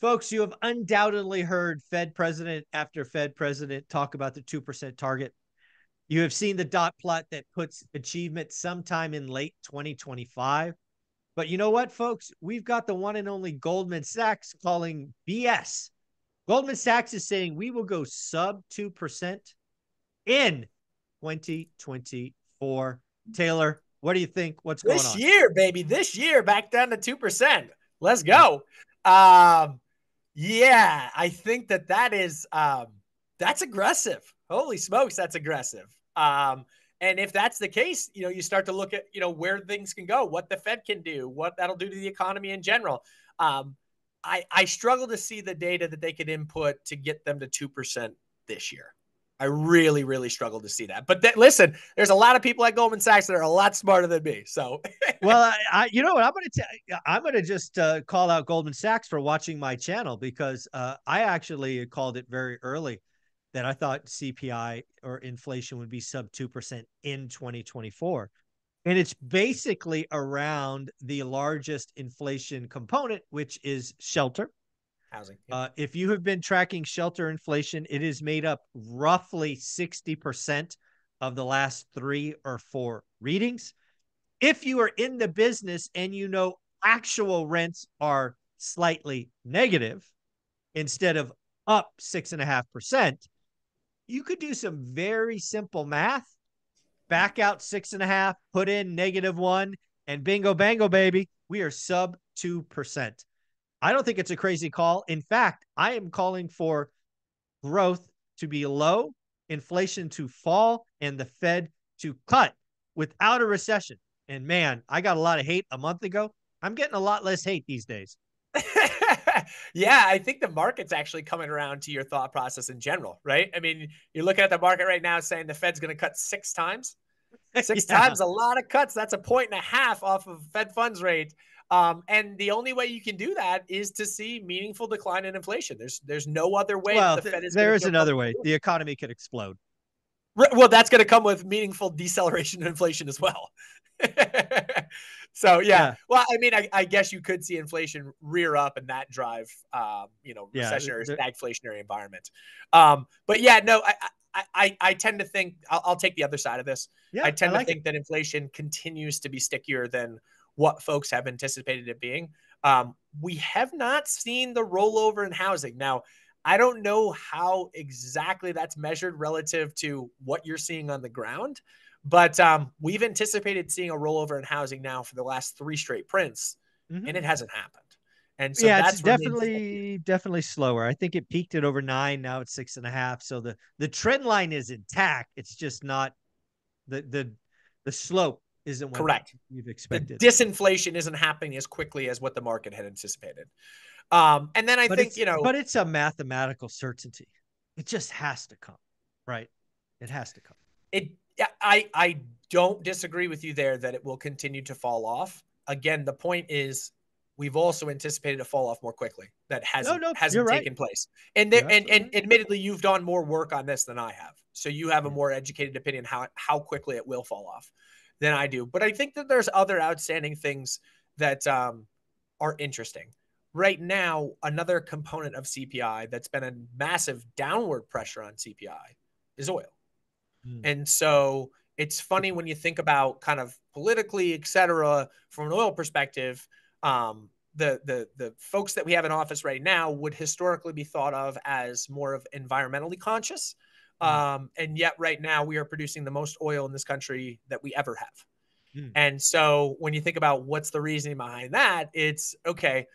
Folks, you have undoubtedly heard Fed president after Fed president talk about the 2% target. You have seen the dot plot that puts achievement sometime in late 2025. But you know what, folks? We've got the one and only Goldman Sachs calling BS. Goldman Sachs is saying we will go sub 2% in 2024. Taylor, what do you think? What's going on? This year, baby, this year back down to 2%. Let's go. Yeah, I think that's aggressive. Holy smokes, that's aggressive. And if that's the case, you start to look at, where things can go, what the Fed can do, what that'll do to the economy in general. I struggle to see the data that they could input to get them to 2% this year. I really, really struggle to see that. But listen, there's a lot of people at Goldman Sachs that are a lot smarter than me. So, well, you know what? I'm going to just call out Goldman Sachs for watching my channel, because I actually called it very early that I thought CPI or inflation would be sub 2% in 2024. And it's basically around the largest inflation component, which is shelter. Housing. Yeah. If you have been tracking shelter inflation, it is made up roughly 60% of the last 3 or 4 readings. If you are in the business and actual rents are slightly negative instead of up 6.5%, you could do some very simple math, back out 6.5, put in -1, and bingo bango, baby, we are sub 2%. I don't think it's a crazy call. In fact, I am calling for growth to be low, inflation to fall, and the Fed to cut without a recession. And man, I got a lot of hate a month ago. I'm getting a lot less hate these days. Yeah, I think the market's actually coming around to your thought process in general, right? I mean, you're looking at the market right now saying the Fed's going to cut 6 times. 6 times, a lot of cuts. That's 1.5 points off of Fed funds rate. And the only way you can do that is to see meaningful decline in inflation. There's no other way. Well, that the Fed is there is another way. The economy could explode. Well, that's going to come with meaningful deceleration in inflation as well. So, yeah. Well, I mean, I guess you could see inflation rear up and that drive, recessionary, stagflationary environment. But yeah, no, I tend to think I'll take the other side of this. Yeah, I tend to think that inflation continues to be stickier than what folks have anticipated it being. We have not seen the rollover in housing. Now, I don't know how exactly that's measured relative to what you're seeing on the ground, but we've anticipated seeing a rollover in housing now for the last 3 straight prints, and it hasn't happened. And so it's definitely slower. I think it peaked at over 9. Now it's 6.5. So the trend line is intact. It's just not the slope isn't what correct you've expected. The disinflation isn't happening as quickly as what the market had anticipated. And then I think, but it's a mathematical certainty. It just has to come, right? It has to come. I don't disagree with you there that it will continue to fall off. Again, the point is we've also anticipated a fall off more quickly. That hasn't taken place. And admittedly, you've done more work on this than I have. So you have a more educated opinion how quickly it will fall off than I do. But I think that there's other outstanding things that are interesting. Right now, another component of CPI that's been a massive downward pressure on CPI is oil. And so it's funny when you think about kind of politically, et cetera, from an oil perspective, the folks that we have in office right now would historically be thought of as more of environmentally conscious. And yet right now we are producing the most oil in this country that we ever have. And so when you think about what's the reasoning behind that, it's okay,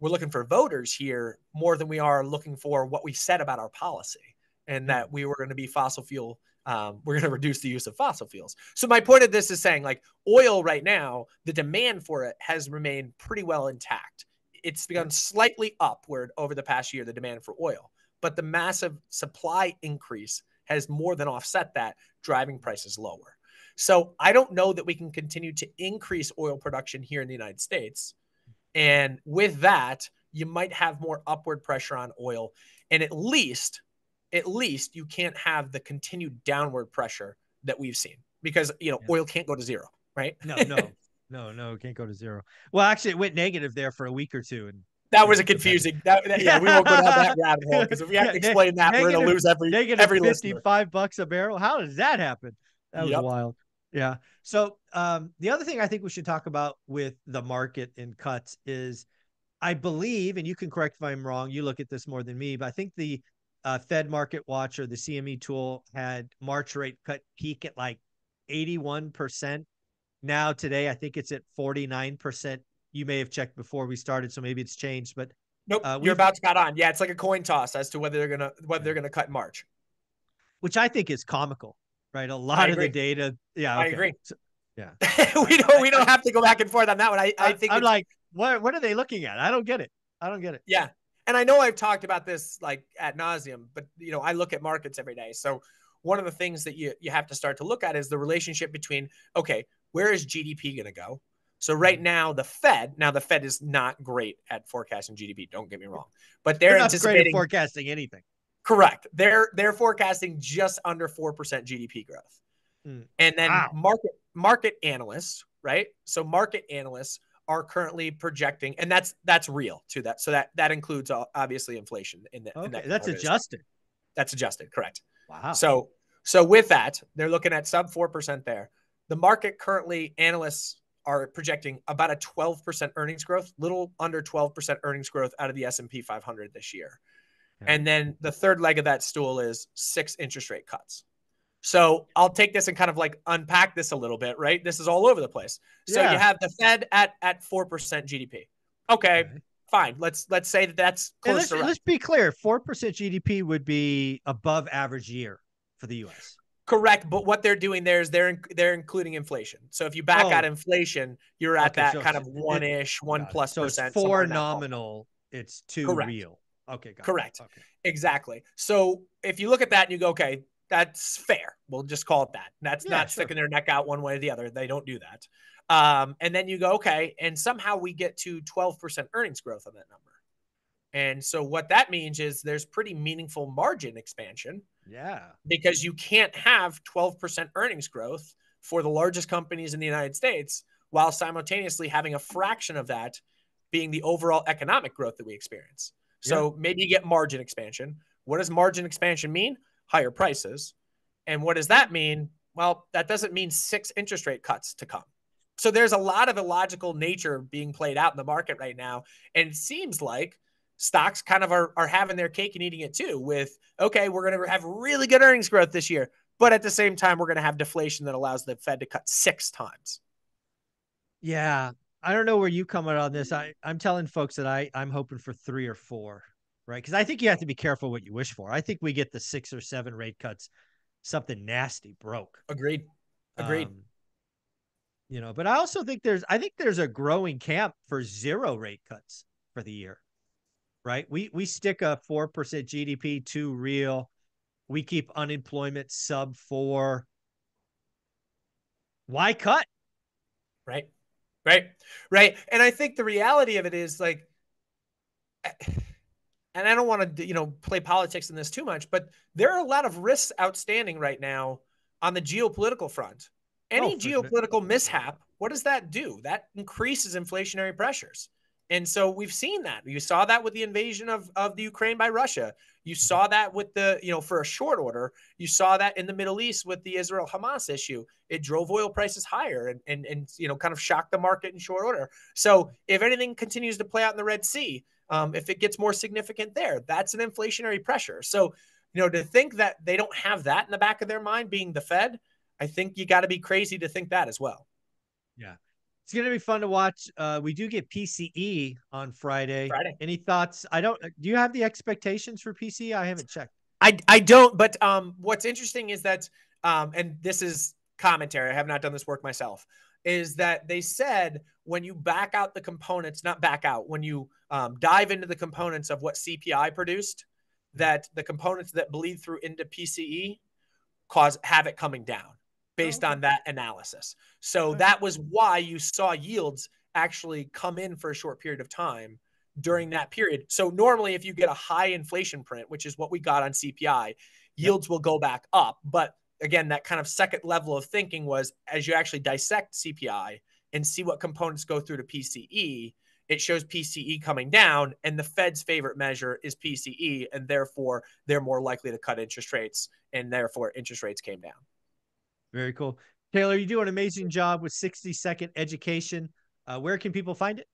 we're looking for voters here more than we are looking for what we said about our policy and that we were going to be fossil fuel. We're going to reduce the use of fossil fuels. So my point of this is saying, like, oil right now, the demand for it has remained pretty well intact. It's begun slightly upward over the past year, the demand for oil, but the massive supply increase has more than offset that, driving prices lower. So I don't know that we can continue to increase oil production here in the United States. And with that, you might have more upward pressure on oil. And at least you can't have the continued downward pressure that we've seen because, oil can't go to zero, right? No, it can't go to zero. Well, actually, it went negative there for a week or two, and That was a confusing. Yeah, we won't go down that rabbit hole because if we have to explain that, we're going to lose every listener. $55 a barrel. How does that happen? That was wild. Yeah. So the other thing I think we should talk about with the market and cuts is, I believe, and you can correct if I'm wrong, you look at this more than me, but I think the Fed Market Watch or the CME tool had March rate cut peak at like 81%. Now today, I think it's at 49%. You may have checked before we started, so maybe it's changed. But nope, you're about spot on. Yeah, it's like a coin toss as to whether they're gonna cut in March, which I think is comical, right? A lot of the data. Yeah, I agree. So, yeah, we don't have to go back and forth on that one. I think I'm like, what are they looking at? I don't get it. Yeah, and I know I've talked about this like ad nauseum, but I look at markets every day. So one of the things that you have to start to look at is the relationship between, okay, where is GDP going to go? So right now, the Fed is not great at forecasting GDP. Don't get me wrong, but they're not great at forecasting anything. Correct. They're forecasting just under 4% GDP growth. And then market analysts, right? So market analysts are currently projecting, and that's real to that. So that includes obviously inflation in that. Okay, that's adjusted. That's adjusted, correct. Wow. So with that, they're looking at sub 4% there. The market currently, analysts are projecting about a 12% earnings growth, little under 12% earnings growth out of the S&P 500 this year. Okay. And then the third leg of that stool is 6 interest rate cuts. So I'll take this and kind of like unpack this a little bit, right? This is all over the place. So you have the Fed at 4% GDP. Okay, fine. Let's say that's close to right. Let's be clear. 4% GDP would be above average year for the U.S. Correct, but what they're doing there is they're including inflation. So if you back out inflation, you're at that kind of 1+%. So it's 4 nominal. It's 2 real. Okay, got correct. It. Okay. Exactly. So if you look at that and you go, okay, that's fair. We'll just call it that. That's not sticking their neck out one way or the other. They don't do that. And then you go, okay, and somehow we get to 12% earnings growth on that number. And so what that means is there's pretty meaningful margin expansion. Yeah. Because you can't have 12% earnings growth for the largest companies in the United States while simultaneously having a fraction of that being the overall economic growth that we experience. So maybe you get margin expansion. What does margin expansion mean? Higher prices. And what does that mean? Well, that doesn't mean 6 interest rate cuts to come. So there's a lot of illogical nature being played out in the market right now. And it seems like stocks kind of are having their cake and eating it too with, okay, we're going to have really good earnings growth this year, but at the same time, we're going to have deflation that allows the Fed to cut 6 times. Yeah. I don't know where you come out on this. I'm telling folks that I'm hoping for 3 or 4, right? Because I think you have to be careful what you wish for. I think we get the 6 or 7 rate cuts, something nasty broke. Agreed. But I also think there's a growing camp for 0 rate cuts for the year. Right. We stick a 4% GDP to real. We keep unemployment sub 4. Why cut? Right. And I think the reality of it is like, and I don't want to, play politics in this too much, but there are a lot of risks outstanding right now on the geopolitical front. Any geopolitical mishap, what does that do? That increases inflationary pressures. And so we've seen that. You saw that with the invasion of the Ukraine by Russia. You saw that with the, for a short order. You saw that in the Middle East with the Israel-Hamas issue. It drove oil prices higher and kind of shocked the market in short order. So if anything continues to play out in the Red Sea, if it gets more significant there, that's an inflationary pressure. So, to think that they don't have that in the back of their mind being the Fed, I think you got to be crazy to think that as well. Yeah. It's going to be fun to watch. We do get PCE on Friday. Any thoughts? Do you have the expectations for PCE? I haven't checked. I don't, but what's interesting is that, and this is commentary, I have not done this work myself, is that they said when you back out the components, not back out, when you dive into the components of what CPI produced, that the components that bleed through into PCE have it coming down. Based on that analysis. So that was why you saw yields actually come in for a short period of time during that period. So normally if you get a high inflation print, which is what we got on CPI, yields will go back up. But again, that kind of second level of thinking was as you actually dissect CPI and see what components go through to PCE, it shows PCE coming down, and the Fed's favorite measure is PCE, and therefore they're more likely to cut interest rates, and therefore interest rates came down. Very cool. Taylor, you do an amazing job with 60-second education. Where can people find it?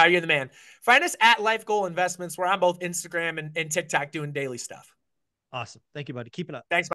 You're the man. Find us at Life Goal Investments, where I'm both Instagram and TikTok doing daily stuff. Awesome. Thank you, buddy. Keep it up. Thanks.